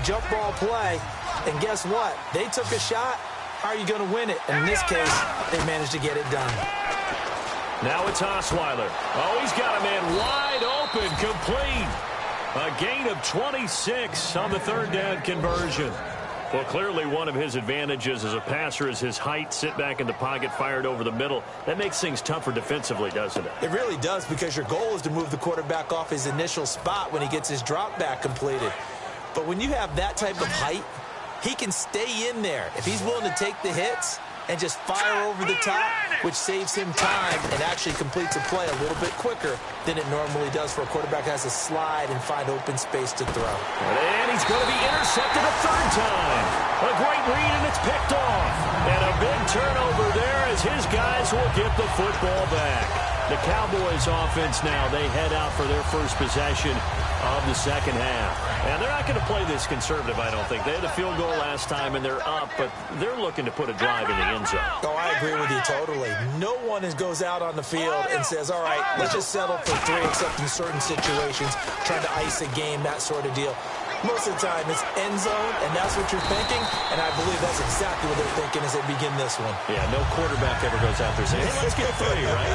jump ball play, and guess what? They took a shot. How are you going to win it? And in this case, they managed to get it done. Now it's Osweiler. Oh, he's got a man wide open, complete. A gain of 26 on the third down conversion. Well, clearly one of his advantages as a passer is his height, sit back in the pocket, fired over the middle. That makes things tougher defensively, doesn't it? It really does, because your goal is to move the quarterback off his initial spot when he gets his drop back completed. But when you have that type of height, he can stay in there. If he's willing to take the hits and just fire over the top, which saves him time and actually completes a play a little bit quicker than it normally does for a quarterback has to slide and find open space to throw. And he's going to be intercepted a third time. A great read, and it's picked off. And a big turnover there as his guys will get the football back. The Cowboys offense now, they head out for their first possession of the second half. And they're not going to play this conservative, I don't think. They had a field goal last time, and they're up, but they're looking to put a drive in the end zone. Oh, I agree with you totally. No one goes out on the field and says, all right, let's just settle for 3, except in certain situations, trying to ice a game, that sort of deal. Most of the time, it's end zone, and that's what you're thinking, and I believe that's exactly what they're thinking as they begin this one. Yeah, no quarterback ever goes out there saying, hey, let's get 3, right?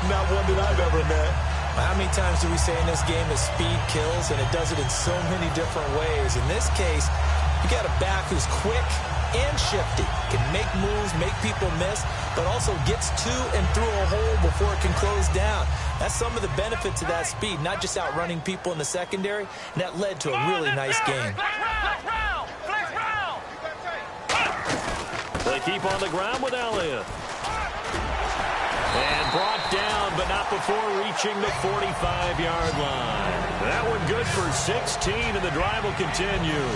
Not one that I've ever met. How many times do we say in this game that speed kills, and it does it in so many different ways? In this case, you got a back who's quick and shifty, can make moves, make people miss, but also gets to and through a hole before it can close down. That's some of the benefits of that speed, not just outrunning people in the secondary, and that led to a really nice game. They keep on the ground with Elliott. And brought down, but not before reaching the 45-yard line. That one good for 16, and the drive will continue.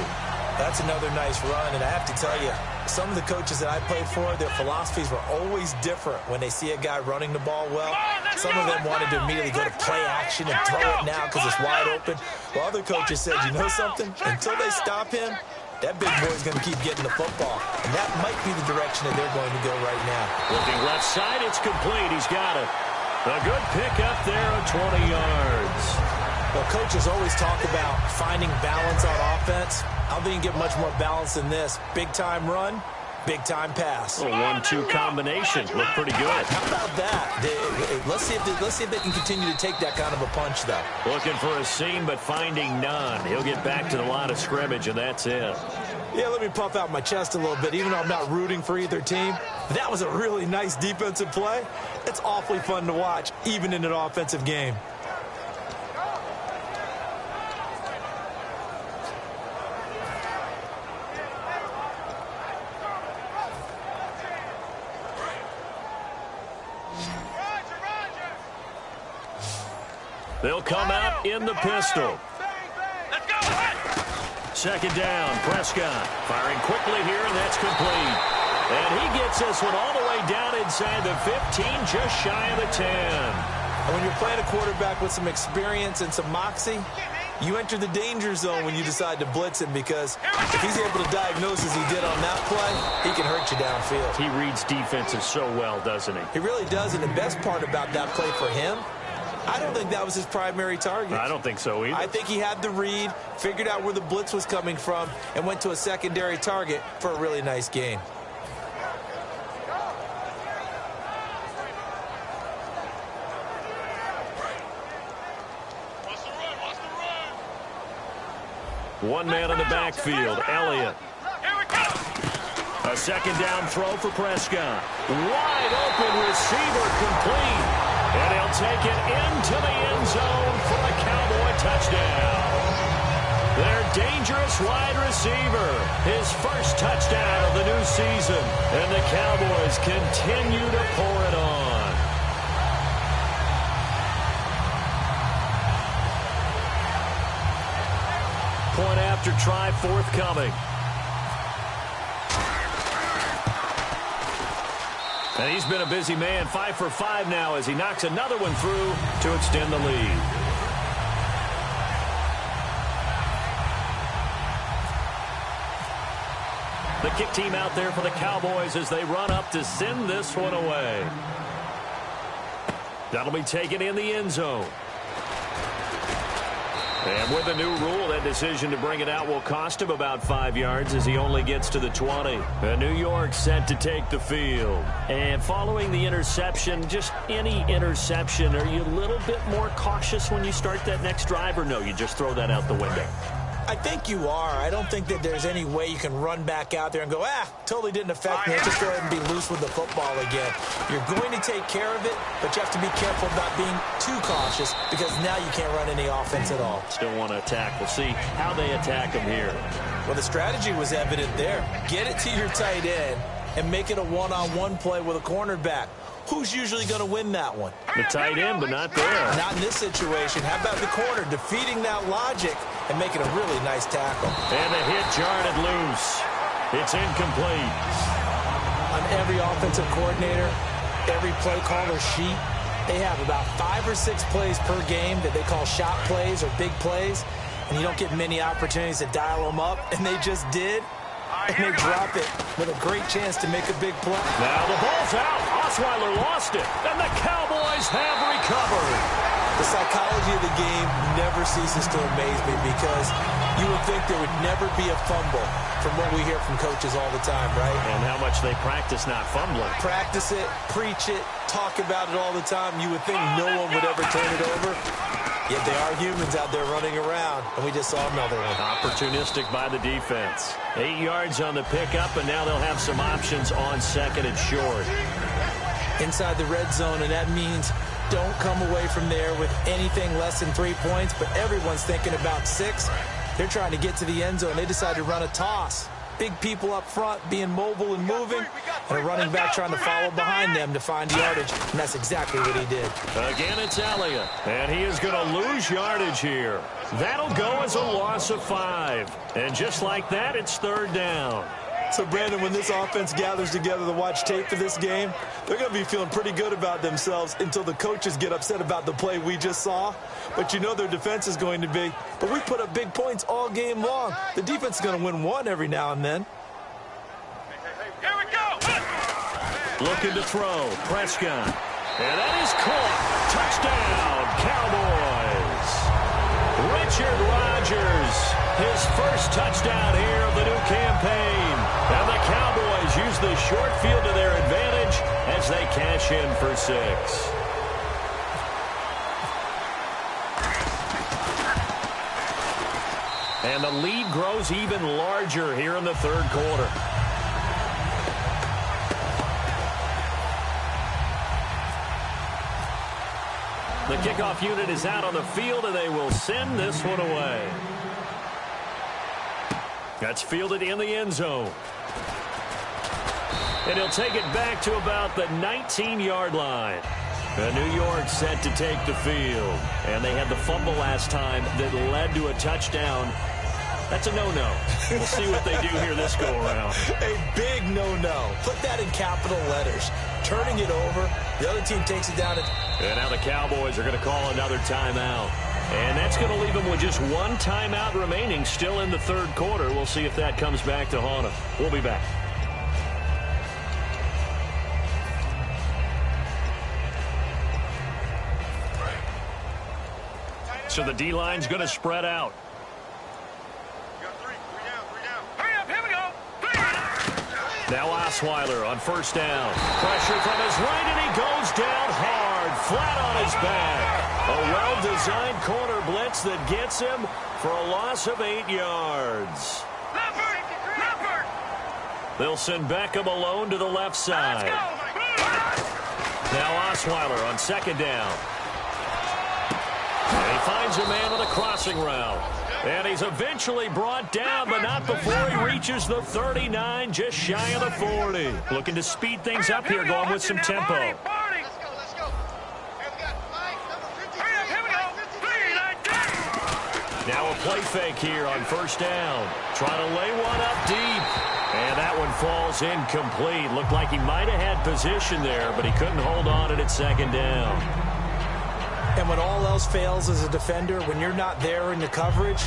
That's another nice run, and I have to tell you, some of the coaches that I played for, their philosophies were always different when they see a guy running the ball well. Some of them wanted to immediately go to play action and throw it now because it's wide open. While other coaches said, you know something? Until they stop him, that big boy's going to keep getting the football. And that might be the direction that they're going to go right now. Looking left side, it's complete. He's got it. A good pick up there of 20 yards. Well, coaches always talk about finding balance on offense. I don't think you can get much more balance than this. Big-time run, big-time pass. A 1-2 combination. Looked pretty good. How about that? Let's see if they can continue to take that kind of a punch, though. Looking for a seam, but finding none. He'll get back to the line of scrimmage, and that's it. Yeah, let me puff out my chest a little bit, even though I'm not rooting for either team. That was a really nice defensive play. It's awfully fun to watch, even in an offensive game. They'll come out in the pistol. Let's go. Second down, Prescott firing quickly here, and that's complete. And he gets this one all the way down inside the 15, just shy of the 10. And when you're playing a quarterback with some experience and some moxie, you enter the danger zone when you decide to blitz him, because if he's able to diagnose as he did on that play, he can hurt you downfield. He reads defenses so well, doesn't he? He really does, and the best part about that play for him, I don't think that was his primary target. I don't think so either. I think he had the read, figured out where the blitz was coming from, and went to a secondary target for a really nice gain. One man in the backfield, Elliott. A second down throw for Prescott. Wide open receiver, complete. And he'll take it into the end zone for a Cowboy touchdown. Their dangerous wide receiver, his first touchdown of the new season. And the Cowboys continue to pour it on. Point after try forthcoming. And he's been a busy man, 5 for 5 now as he knocks another one through to extend the lead. The kick team out there for the Cowboys as they run up to send this one away. That'll be taken in the end zone. And with the new rule, that decision to bring it out will cost him about 5 yards as he only gets to the 20. New York set to take the field. And following the interception, just any interception, are you a little bit more cautious when you start that next drive, or no, you just throw that out the window? I think you are. I don't think that there's any way you can run back out there and go, totally didn't affect me. Just go ahead and be loose with the football again. You're going to take care of it, but you have to be careful about being too cautious because now you can't run any offense at all. Still want to attack. We'll see how they attack him here. Well, the strategy was evident there. Get it to your tight end and make it a one-on-one play with a cornerback. Who's usually going to win that one? The tight end, but not there. Not in this situation. How about the corner defeating that logic and making a really nice tackle? And the hit jarred loose. It's incomplete. On every offensive coordinator, every play caller sheet, they have about 5 or 6 plays per game that they call shot plays or big plays, and you don't get many opportunities to dial them up, and they just did. And they drop it with a great chance to make a big play. Now the ball's out. Osweiler lost it. And the Cowboys have recovered. The psychology of the game never ceases to amaze me because you would think there would never be a fumble from what we hear from coaches all the time, right? And how much they practice not fumbling. Practice it, preach it, talk about it all the time. You would think no one would ever turn it over. Yet they are humans out there running around, and we just saw another one. Opportunistic by the defense. 8 yards on the pickup, and now they'll have some options on second and short. Inside the red zone, and that means don't come away from there with anything less than 3 points, but everyone's thinking about 6. They're trying to get to the end zone. They decide to run a toss. Big people up front being mobile and moving, and a running back trying to follow behind them to find yardage, and that's exactly what he did. Again, it's Elliott, and he is going to lose yardage here. That'll go as a loss of 5. And just like that, it's third down. So, Brandon, when this offense gathers together to watch tape for this game, they're going to be feeling pretty good about themselves until the coaches get upset about the play we just saw. But you know their defense is going to be. But we put up big points all game long. The defense is going to win one every now and then. Here we go. Looking to throw. Prescott. And that is caught. Touchdown, Cowboys. Richard Rodgers, his first touchdown here of the new campaign. And the Cowboys use the short field to their advantage as they cash in for 6. And the lead grows even larger here in the third quarter. The kickoff unit is out on the field, and they will send this one away. That's fielded in the end zone. And he'll take it back to about the 19-yard line. New York set to take the field. And they had the fumble last time that led to a touchdown. That's a no-no. We'll see what they do here this go-around. A big no-no. Put that in capital letters. Turning it over, the other team takes it down. And now the Cowboys are going to call another timeout. And that's going to leave them with just one timeout remaining still in the third quarter. We'll see if that comes back to haunt them. We'll be back. So the D-line's going to spread out. Now Osweiler on first down. Pressure from his right, and he goes down hard, flat on his back. A well-designed corner blitz that gets him for a loss of 8 yards. They'll send Beckham alone to the left side. Now Osweiler on second down. And he finds a man on a crossing route. And he's eventually brought down, but not before he reaches the 39, just shy of the 40. Looking to speed things up here, going with some tempo. Now a play fake here on first down. Trying to lay one up deep. And that one falls incomplete. Looked like he might have had position there, but he couldn't hold on at second down. And when all else fails as a defender, when you're not there in the coverage,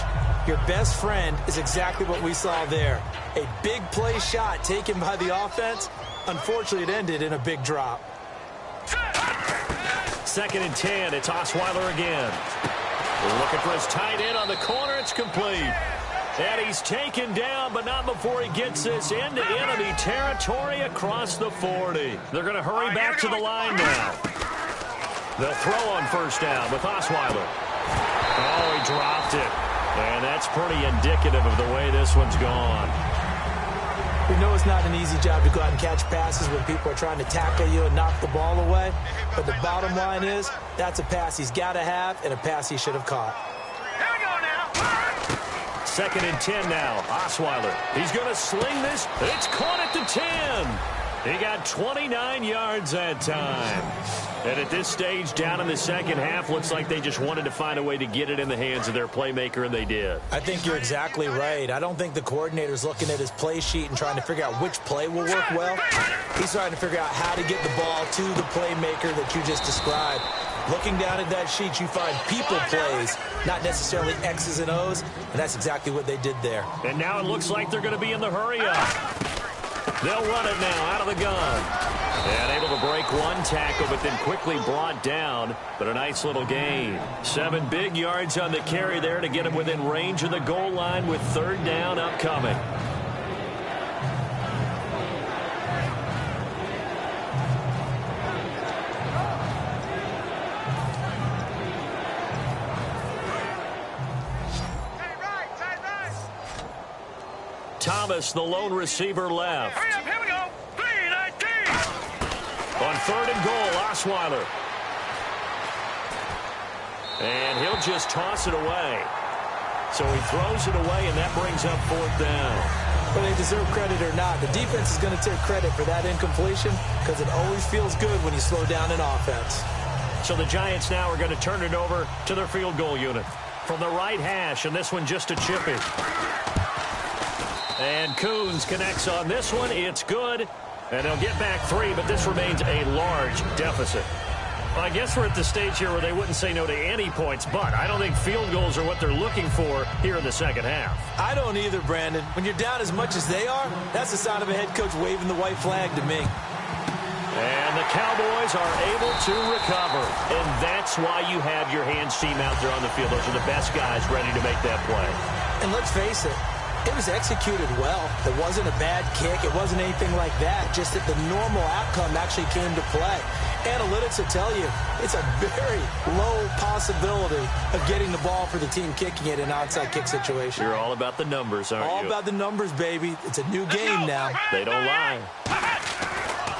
your best friend is exactly what we saw there. A big play shot taken by the offense. Unfortunately, it ended in a big drop. 2nd and 10. It's Osweiler again. Looking for his tight end on the corner. It's complete. And he's taken down, but not before he gets this into enemy territory across the 40. They're going to hurry back to the line now. They'll throw on first down with Osweiler. Oh, he dropped it. And that's pretty indicative of the way this one's gone. We know it's not an easy job to go out and catch passes when people are trying to tackle you and knock the ball away. But the bottom line is, that's a pass he's got to have and a pass he should have caught. Here we go now. 2nd and 10 now. Osweiler. He's going to sling this. It's caught at the 10. He got 29 yards that time. And at this stage, down in the second half, looks like they just wanted to find a way to get it in the hands of their playmaker, and they did. I think you're exactly right. I don't think the coordinator's looking at his play sheet and trying to figure out which play will work well. He's trying to figure out how to get the ball to the playmaker that you just described. Looking down at that sheet, you find people plays, not necessarily X's and O's, and that's exactly what they did there. And now it looks like they're going to be in the hurry-up. They'll run it now out of the gun. And able to break one tackle, but then quickly brought down. But a nice little gain. 7 big yards on the carry there to get him within range of the goal line with 3rd down upcoming. Thomas, the lone receiver, left. Hurry up, here we go. 3-19. On 3rd and goal, Osweiler. And he'll just toss it away. So he throws it away, and that brings up 4th down. Whether they deserve credit or not, the defense is going to take credit for that incompletion because it always feels good when you slow down an offense. So the Giants now are going to turn it over to their field goal unit. From the right hash, and this one just a chippy. And Coons connects on this one. It's good. And they'll get back 3, but this remains a large deficit. Well, I guess we're at the stage here where they wouldn't say no to any points, but I don't think field goals are what they're looking for here in the second half. I don't either, Brandon. When you're down as much as they are, that's the sign of a head coach waving the white flag to me. And the Cowboys are able to recover. And that's why you have your hands team out there on the field. Those are the best guys ready to make that play. And let's face it, it was executed well. It wasn't a bad kick. It wasn't anything like that. Just that the normal outcome actually came to play. Analytics will tell you it's a very low possibility of getting the ball for the team kicking it in an onside kick situation. You're all about the numbers, aren't you? All about the numbers, baby. It's a new game now. They don't lie.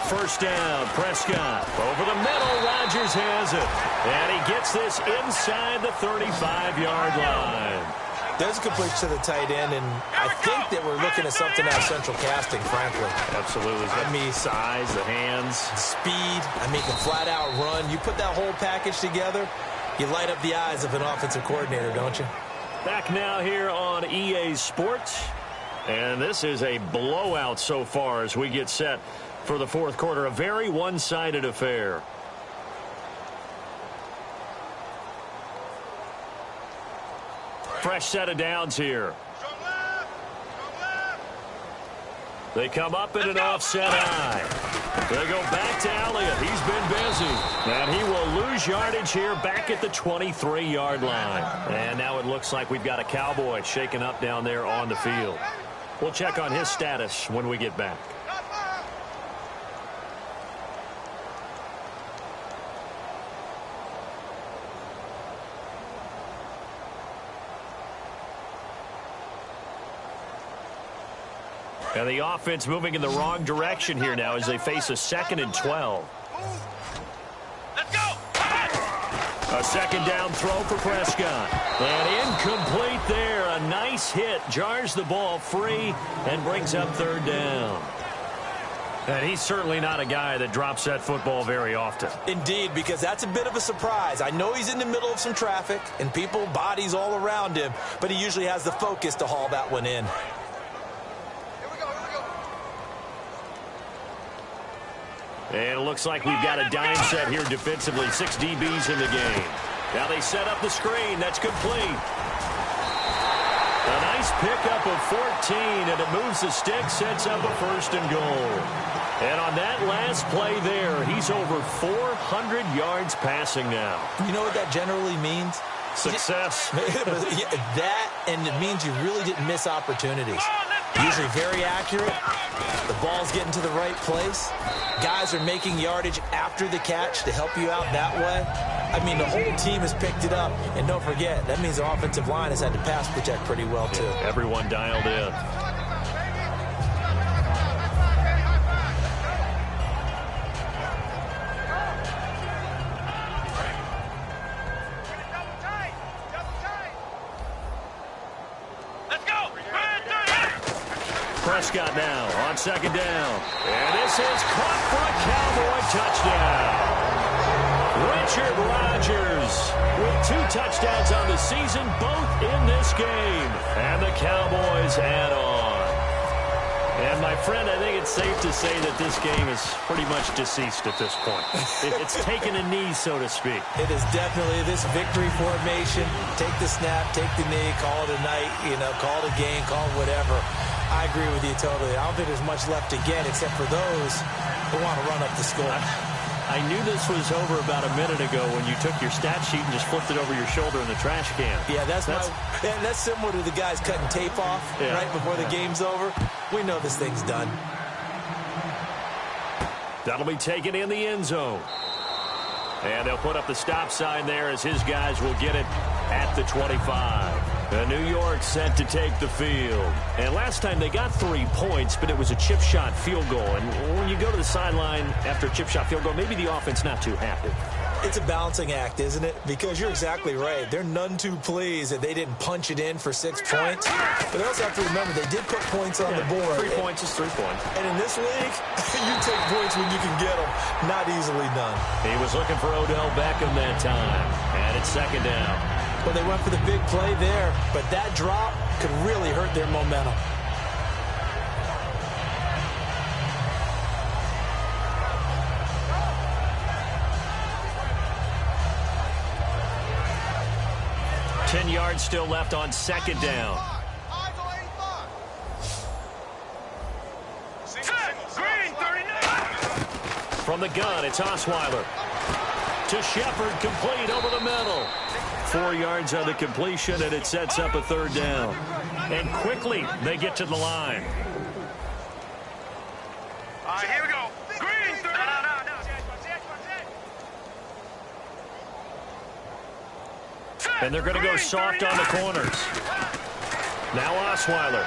1st down, Prescott. Over the middle, Rodgers has it. And he gets this inside the 35-yard line. There's a completion to the tight end, and I think that we're looking at something out of central casting, frankly. Absolutely. I mean, size, the hands. Speed, the flat-out run. You put that whole package together, you light up the eyes of an offensive coordinator, don't you? Back now here on EA Sports. And this is a blowout so far as we get set for the 4th quarter. A very one-sided affair. Fresh set of downs here. They come up in an offset eye. They go back to Elliott. He's been busy. And he will lose yardage here back at the 23-yard line. And now it looks like we've got a Cowboy shaken up down there on the field. We'll check on his status when we get back. And the offense moving in the wrong direction here now as they face a 2nd and 12. Let's go. A 2nd down throw for Prescott. And incomplete there. A nice hit. Jars the ball free and brings up 3rd down. And he's certainly not a guy that drops that football very often. Indeed, because that's a bit of a surprise. I know he's in the middle of some traffic and people, bodies all around him, but he usually has the focus to haul that one in. And it looks like we've got a dime set here defensively. 6 DBs in the game. Now they set up the screen. That's complete. A nice pickup of 14, and it moves the stick, sets up a 1st and goal. And on that last play there, he's over 400 yards passing now. You know what that generally means? Success. That, and it means you really didn't miss opportunities. Usually very accurate. The ball's getting to the right place. Guys are making yardage after the catch to help you out that way. I mean, the whole team has picked it up. And don't forget, that means the offensive line has had to pass protect pretty well, too. Yeah, everyone dialed in. Prescott now on second down. And this is caught for a Cowboy touchdown. Richard Rodgers with 2 touchdowns on the season, both in this game. And the Cowboys add on. And, my friend, I think it's safe to say that this game is pretty much deceased at this point. It's taken a knee, so to speak. It is definitely this victory formation. Take the snap, take the knee, call it a night, call it a game, call it whatever. I agree with you totally. I don't think there's much left to get except for those who want to run up the score. I knew this was over about a minute ago when you took your stat sheet and just flipped it over your shoulder in the trash can. Yeah, that's similar to the guys cutting tape off right before the game's over. We know this thing's done. That'll be taken in the end zone. And they'll put up the stop sign there as his guys will get it at the 25. New York set to take the field. And last time they got 3 points, but it was a chip shot field goal. And when you go to the sideline after a chip shot field goal, maybe the offense not too happy. It's a balancing act, isn't it? Because you're exactly right. They're none too pleased that they didn't punch it in for 6 points. But they also have to remember they did put points on the board. 3 points is 3 points. And in this league, you take points when you can get them. Not easily done. He was looking for Odell Beckham that time. And it's second down. Well, they went for the big play there, but that drop could really hurt their momentum. Ten yards still left on second down. From the gun, it's Osweiler. To Shepard, complete over the middle. 4 yards on the completion, and it sets up a third down. And quickly, they get to the line. Here we go. Green, And they're going to go soft on the corners. Now Osweiler.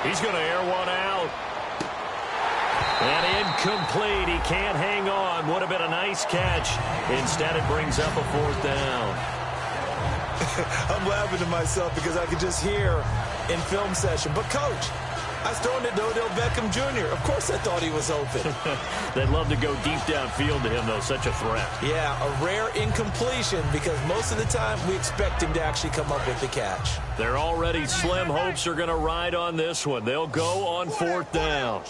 He's going to air one out. And incomplete. He can't hang on. Would have been a nice catch. Instead, it brings up a fourth down. I'm laughing to myself because I could just hear in film session. But, Coach, I was throwing it to Odell Beckham Jr. Of course I thought he was open. They'd love to go deep downfield to him, though. Such a threat. Yeah, a rare incompletion because most of the time we expect him to actually come up with the catch. They're already slim hopes are going to ride on this one. They'll go on fourth down.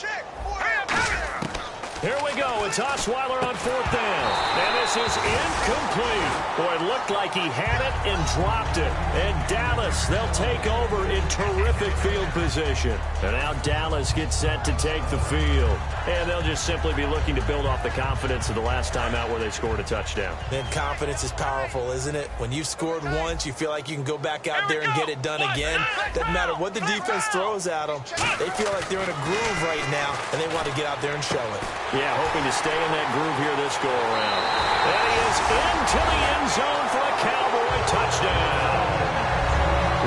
Here we go. It's Osweiler on fourth down. And this is incomplete. Boy, it looked like he had it and dropped it. And Dallas, they'll take over in terrific field position. And now Dallas gets set to take the field. And they'll just simply be looking to build off the confidence of the last time out where they scored a touchdown. And confidence is powerful, isn't it? When you've scored once, you feel like you can go back out there and get it done again. Doesn't matter what the defense throws at them. They feel like they're in a groove right now, and they want to get out there and show it. Yeah, hoping to stay in that groove here this go-around. And he is into the end zone for a Cowboy touchdown.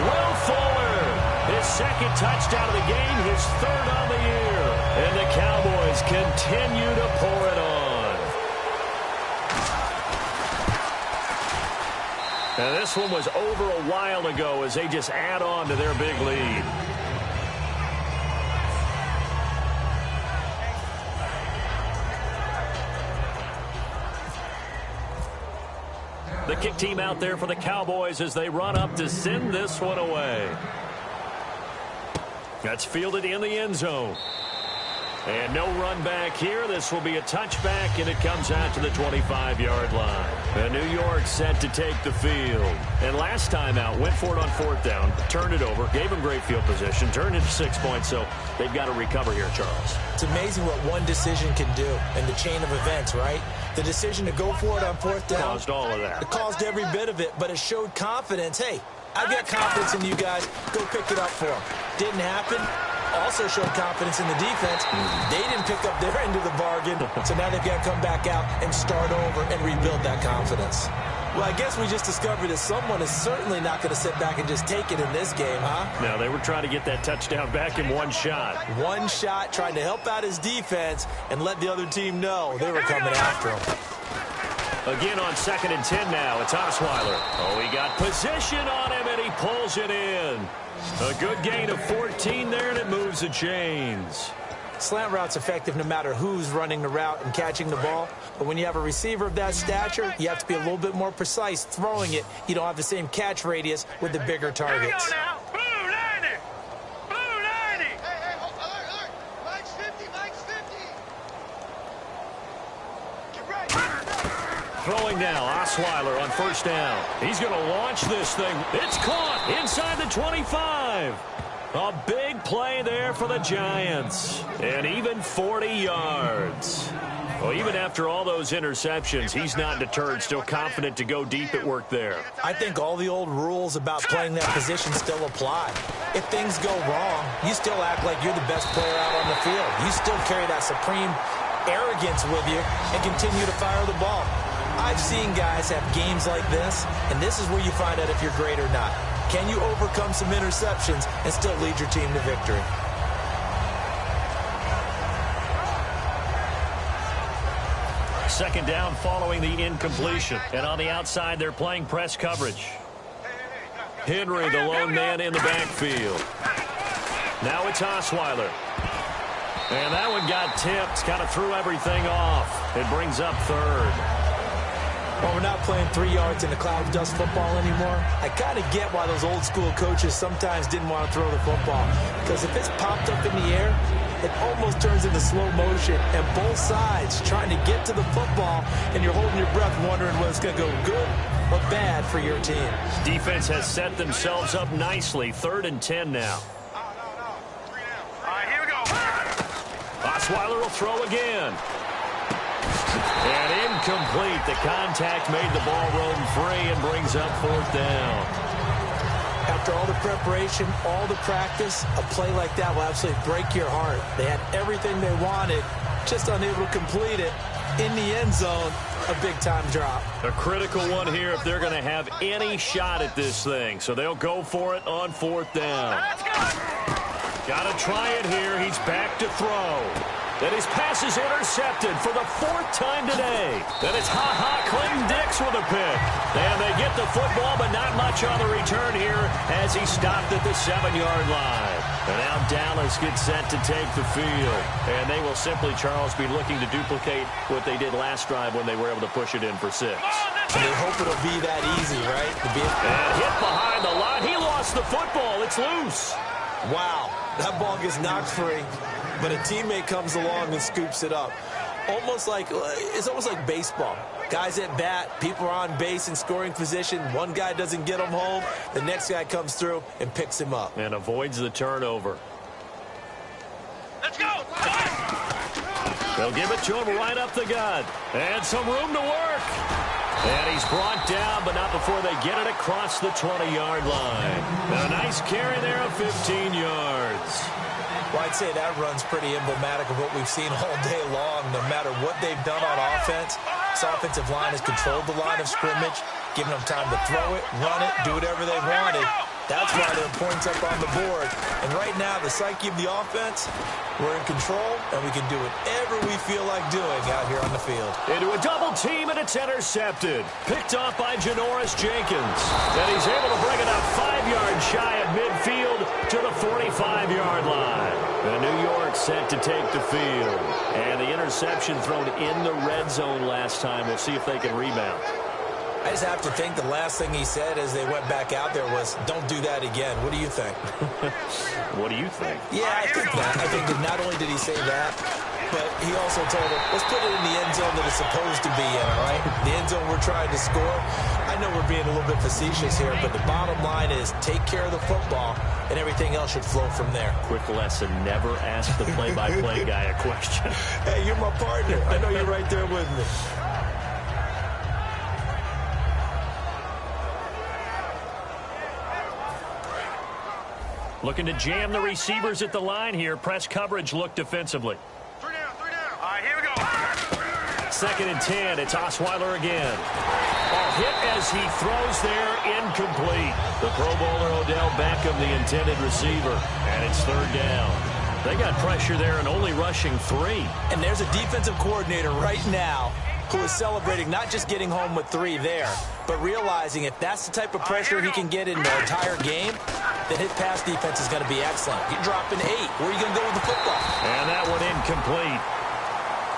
Will Fuller, his second touchdown of the game, his third on the year. And the Cowboys continue to pour it on. And this one was over a while ago as they just add on to their big lead. The kick team out there for the Cowboys as they run up to send this one away. That's fielded in the end zone. And no run back here. This will be a touchback, and it comes out to the 25-yard line. And New York set to take the field. And last time out, went for it on fourth down, turned it over, gave them great field position, turned it to 6 points, so they've got to recover here, Charles. It's amazing what one decision can do in the chain of events, right? The decision to go for it on fourth down caused all of that. It caused every bit of it, but it showed confidence. Hey, I've got confidence in you guys. Go pick it up for them. Didn't happen. Also showed confidence in the defense. They didn't pick up their end of the bargain, so now they've got to come back out and start over and rebuild that confidence. Well, I guess we just discovered that someone is certainly not going to sit back and just take it in this game, huh? No, they were trying to get that touchdown back in one shot. One shot, trying to help out his defense and let the other team know they were coming after him. Again on 2nd and 10 now. It's Osweiler. Oh, he got position on him, and he pulls it in. A good gain of 14 there, and it moves the chains. Slant route's effective no matter who's running the route and catching the ball. But when you have a receiver of that stature, you have to be a little bit more precise throwing it. You don't have the same catch radius with the bigger targets. Here we go now. Blue 90. Blue 90. Hey, alert. Mike's 50. Mike's 50. Get right. Throwing now, Osweiler on 1st down. He's going to launch this thing. It's caught inside the 25. A big play there for the Giants. And even 40 yards. Well, even after all those interceptions, he's not deterred, still confident to go deep at work there. I think all the old rules about playing that position still apply. If things go wrong, you still act like you're the best player out on the field. You still carry that supreme arrogance with you and continue to fire the ball. I've seen guys have games like this, and this is where you find out if you're great or not. Can you overcome some interceptions and still lead your team to victory? Second down following the incompletion. And on the outside, they're playing press coverage. Henry, the lone man in the backfield. Now it's Osweiler. And that one got tipped, kind of threw everything off. It brings up 3rd. Well, we're not playing 3 yards in the cloud of dust football anymore. I kind of get why those old school coaches sometimes didn't want to throw the football. Because if it's popped up in the air, it almost turns into slow motion. And both sides trying to get to the football, and you're holding your breath wondering whether it's going to go good or bad for your team. Defense has set themselves up nicely. 3rd and 10 now. All right, here we go. Osweiler will throw again. And incomplete. The contact made the ball roam free and brings up 4th down. After all the preparation, all the practice, a play like that will absolutely break your heart. They had everything they wanted, just unable to complete it. In the end zone, a big-time drop. A critical one here if they're going to have any shot at this thing. So they'll go for it on 4th down. Let's go. Got to try it here. He's back to throw. And his pass is intercepted for the 4th time today. Then it's Clinton Dix with a pick. And they get the football, but not much on the return here as he stopped at the 7-yard line. And now Dallas gets set to take the field. And they will simply, Charles, be looking to duplicate what they did last drive when they were able to push it in for 6. And they hope it'll be that easy, right? And hit behind the line. He lost the football. It's loose. Wow, that ball gets knocked free, but a teammate comes along and scoops it up. It's almost like baseball. Guys at bat, people are on base in scoring position. One guy doesn't get him home. The next guy comes through and picks him up. And avoids the turnover. Let's go. They'll give it to him right up the gut. And some room to work. And he's brought down, but not before they get it across the 20-yard line. And a nice carry there of 15 yards. Well, I'd say that run's pretty emblematic of what we've seen all day long. No matter what they've done on offense, this offensive line has controlled the line of scrimmage, giving them time to throw it, run it, do whatever they wanted. That's why they're points up on the board. And right now, the psyche of the offense, we're in control, and we can do whatever we feel like doing out here on the field. Into a double team, and it's intercepted. Picked off by Janoris Jenkins. And he's able to bring it up 5 yards shy of midfield to the 45-yard line. And New York set to take the field. And the interception thrown in the red zone last time. We'll see if they can rebound. I just have to think the last thing he said as they went back out there was, don't do that again. What do you think? What do you think? Yeah, I think that. I think that not only did he say that, but he also told him, let's put it in the end zone that it's supposed to be in, all right? The end zone we're trying to score. I know we're being a little bit facetious here, but the bottom line is take care of the football, and everything else should flow from there. Quick lesson, never ask the play-by-play guy a question. Hey, you're my partner. I know you're right there with me. Looking to jam the receivers at the line here. Press coverage look defensively. 3 down, 3 down. All right, here we go. 2nd and 10. It's Osweiler again. Ball hit as he throws there, incomplete. The Pro Bowler Odell Beckham, the intended receiver, and it's 3rd down. They got pressure there and only rushing 3. And there's a defensive coordinator right now who is celebrating not just getting home with 3 there, but realizing if that's the type of pressure he can get in the entire game, then his pass defense is going to be excellent. You're dropping 8. Where are you going to go with the football? And that one incomplete.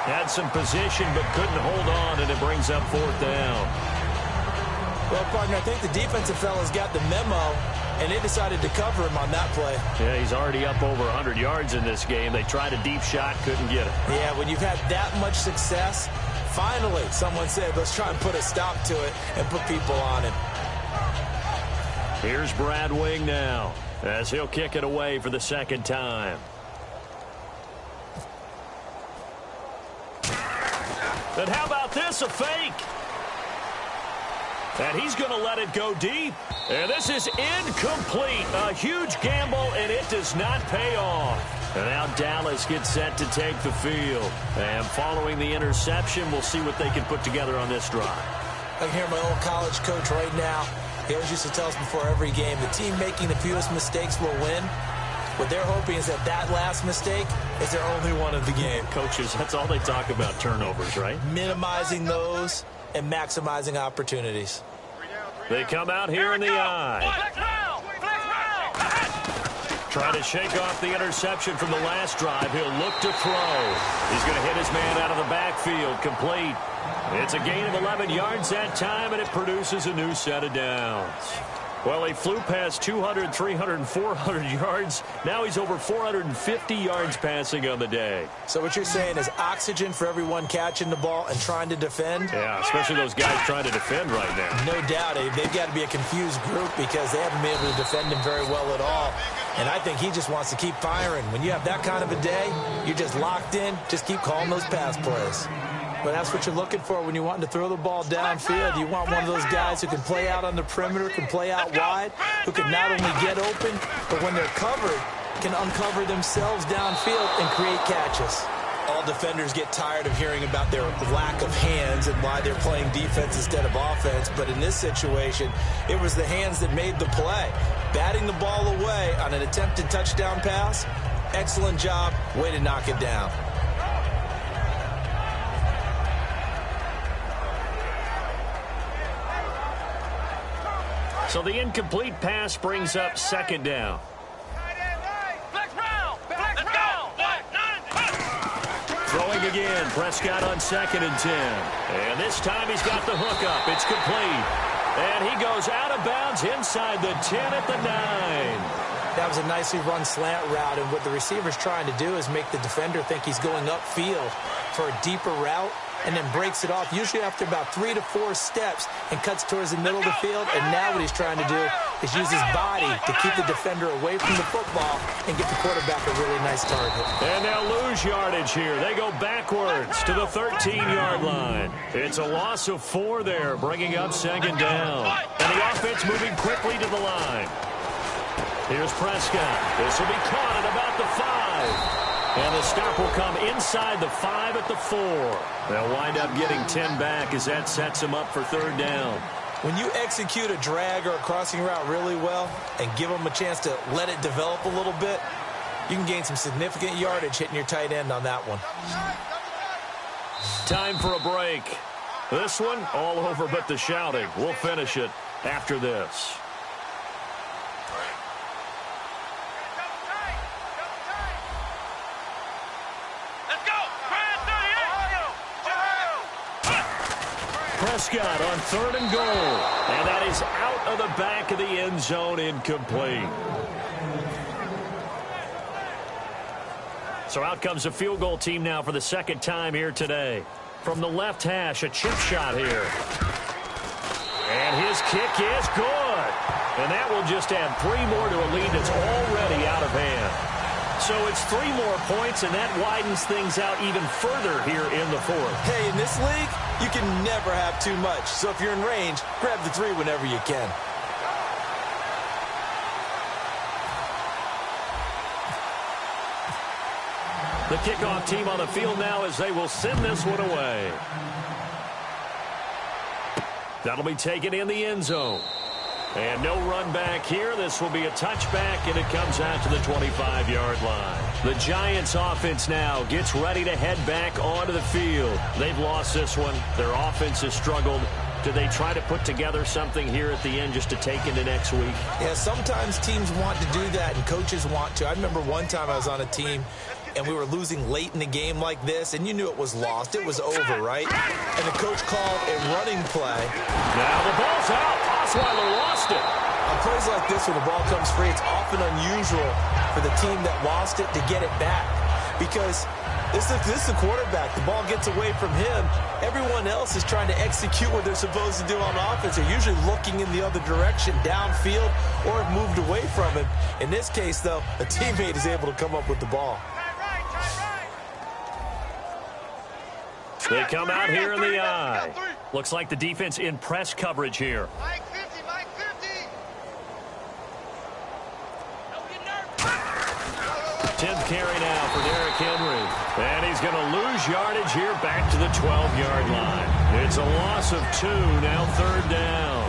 Had some position but couldn't hold on, and it brings up 4th down. Well, partner, I think the defensive fella's got the memo, and they decided to cover him on that play. Yeah, he's already up over 100 yards in this game. They tried a deep shot, couldn't get it. Yeah, when you've had that much success, finally someone said, let's try and put a stop to it and put people on him. Here's Brad Wing now, as he'll kick it away for the 2nd time. And how about this, a fake? And he's going to let it go deep. And this is incomplete. A huge gamble, and it does not pay off. And now Dallas gets set to take the field. And following the interception, we'll see what they can put together on this drive. I can hear my old college coach right now. He always used to tell us before every game, the team making the fewest mistakes will win. What they're hoping is that that last mistake is their only one of the game. Coaches, that's all they talk about, turnovers, right? Minimizing those and maximizing opportunities. They come out here in the eye. Trying to shake off the interception from the last drive. He'll look to throw. He's going to hit his man out of the backfield. Complete. It's a gain of 11 yards that time, and it produces a new set of downs. Well, he flew past 200, 300, and 400 yards. Now he's over 450 yards passing on the day. So what you're saying is oxygen for everyone catching the ball and trying to defend? Yeah, especially those guys trying to defend right now. No doubt. They've got to be a confused group because they haven't been able to defend him very well at all. And I think he just wants to keep firing. When you have that kind of a day, you're just locked in. Just keep calling those pass plays. But that's what you're looking for when you want to throw the ball downfield. You want one of those guys who can play out on the perimeter, can play out wide, who can not only get open, but when they're covered, can uncover themselves downfield and create catches. All defenders get tired of hearing about their lack of hands and why they're playing defense instead of offense. But in this situation, it was the hands that made the play. Batting the ball away on an attempted touchdown pass, excellent job, way to knock it down. So the incomplete pass brings up 2nd down. Throwing again, Prescott on 2nd and 10. And this time he's got the hook up. It's complete. And he goes out of bounds inside the 10 at the 9. That was a nicely run slant route, and what the receiver's trying to do is make the defender think he's going upfield for a deeper route, and then breaks it off, usually after about 3 to 4 steps, and cuts towards the middle of the field. And now what he's trying to do is use his body to keep the defender away from the football and get the quarterback a really nice target. And they'll lose yardage here. They go backwards to the 13-yard line. It's a loss of 4 there, bringing up 2nd down. And the offense moving quickly to the line. Here's Prescott. This will be caught at about the 5. And the stop will come inside the 5 at the 4. They'll wind up getting 10 back as that sets them up for 3rd down. When you execute a drag or a crossing route really well and give them a chance to let it develop a little bit, you can gain some significant yardage hitting your tight end on that one. Time for a break. This one all over but the shouting. We'll finish it after this. Prescott on 3rd and goal. And that is out of the back of the end zone, incomplete. So out comes the field goal team now for the 2nd time here today. From the left hash, a chip shot here. And his kick is good. And that will just add 3 more to a lead that's already out of hand. So it's 3 more points, and that widens things out even further here in the 4th. Hey, in this league, you can never have too much. So if you're in range, grab the 3 whenever you can. The kickoff team on the field now as they will send this one away. That'll be taken in the end zone. And no run back here. This will be a touchback, and it comes out to the 25-yard line. The Giants offense now gets ready to head back onto the field. They've lost this one. Their offense has struggled. Do they try to put together something here at the end just to take into next week? Yeah, sometimes teams want to do that, and coaches want to. I remember one time I was on a team, and we were losing late in the game like this, and you knew it was lost. It was over, right? And the coach called a running play. Now the ball's out. Osweiler lost it. On plays like this, when the ball comes free, it's often unusual for the team that lost it to get it back. Because this is the quarterback. The ball gets away from him. Everyone else is trying to execute what they're supposed to do on offense. They're usually looking in the other direction, downfield, or have moved away from him. In this case, though, a teammate is able to come up with the ball. They come out here in the eye. Looks like the defense in press coverage here. Mike 50, Mike 50. 10th carry now for Derrick Henry. And he's going to lose yardage here back to the 12-yard line. It's a loss of 2, now 3rd down.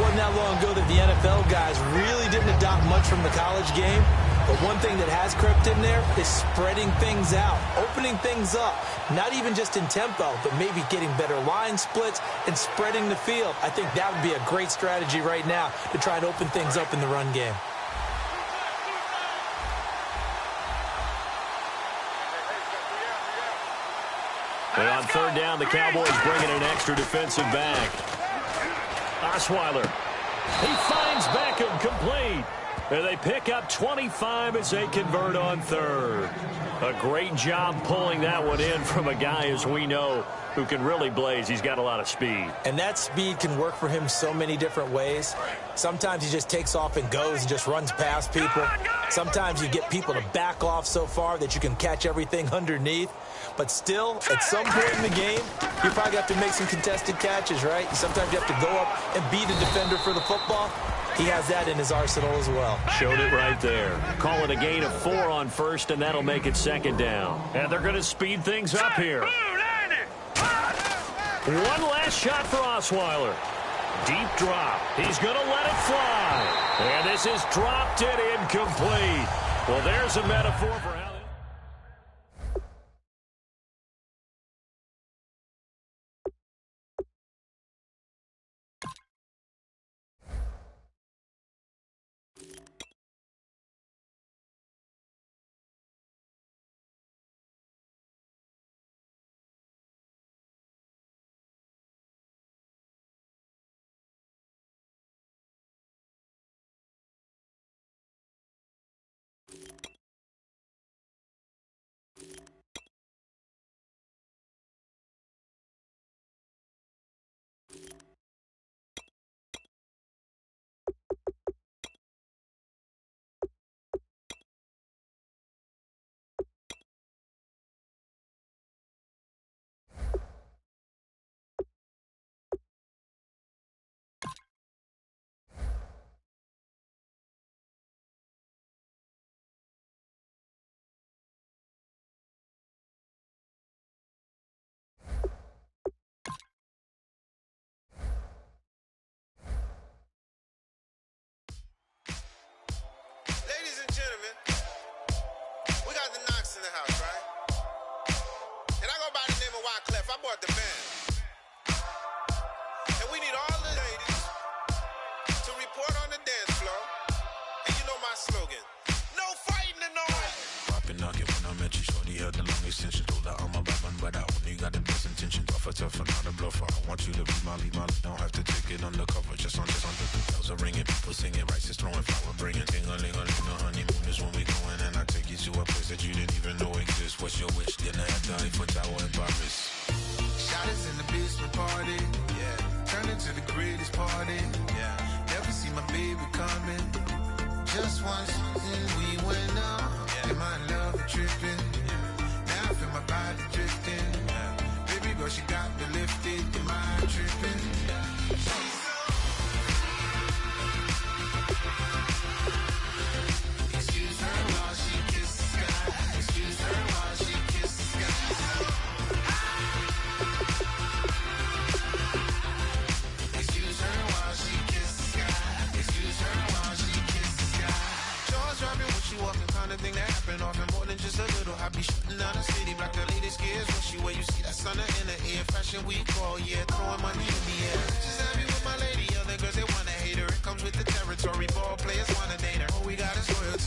Wasn't that long ago that the NFL guys really didn't adopt much from the college game. But one thing that has crept in there is spreading things out, opening things up, not even just in tempo, but maybe getting better line splits and spreading the field. I think that would be a great strategy right now to try and open things up in the run game. And on 3rd down, the Cowboys bring in an extra defensive back. Osweiler. He finds Beckham complete. And they pick up 25 as they convert on 3rd. A great job pulling that one in from a guy, as we know, who can really blaze. He's got a lot of speed. And that speed can work for him so many different ways. Sometimes he just takes off and goes and just runs past people. Sometimes you get people to back off so far that you can catch everything underneath. But still, at some point in the game, you probably have to make some contested catches, right? Sometimes you have to go up and beat a defender for the football. He has that in his arsenal as well. Showed it right there. Call it a gain of 4 on 1st, and that'll make it 2nd down. And they're going to speed things up here. One last shot for Osweiler. Deep drop. He's going to let it fly. And this is dropped and incomplete. Well, there's a metaphor for how... Ladies and gentlemen, we got the Knox in the house, right? And I go by the name of Wyclef. I bought the band. And we need all the ladies to report on the dance floor. And you know my slogan, no fighting in no way. Popping nugget when I met you, shorty had the long extension. Told her I'm a bad man, but I only got the best intention. Tougher, not a bluffer. I want you to be my lead, don't have to take it undercover. Just under the bells are ringing, people singing, rice is throwing, flower bringing. Ting-a-ling-a-ling, the honeymoon is when we going, and I take you to a place that you didn't even know exists. What's your wish? Dinner at the Eiffel Tower in Paris. Shot is in the basement party, yeah. Turn into the greatest party, yeah. Never see my baby coming. Just once we went up, yeah. And my love tripping, yeah. Now I feel my body drifting, yeah. Baby girl, she got me lifted, the mind tripping, yeah. Excuse her while she kisses the sky. Excuse her while she on the inner ear. Fashion week all year, throwing money in the air. Just happy with my lady, other girls they wanna hate her. It comes with the territory, ball players wanna date her. All we got is loyalty.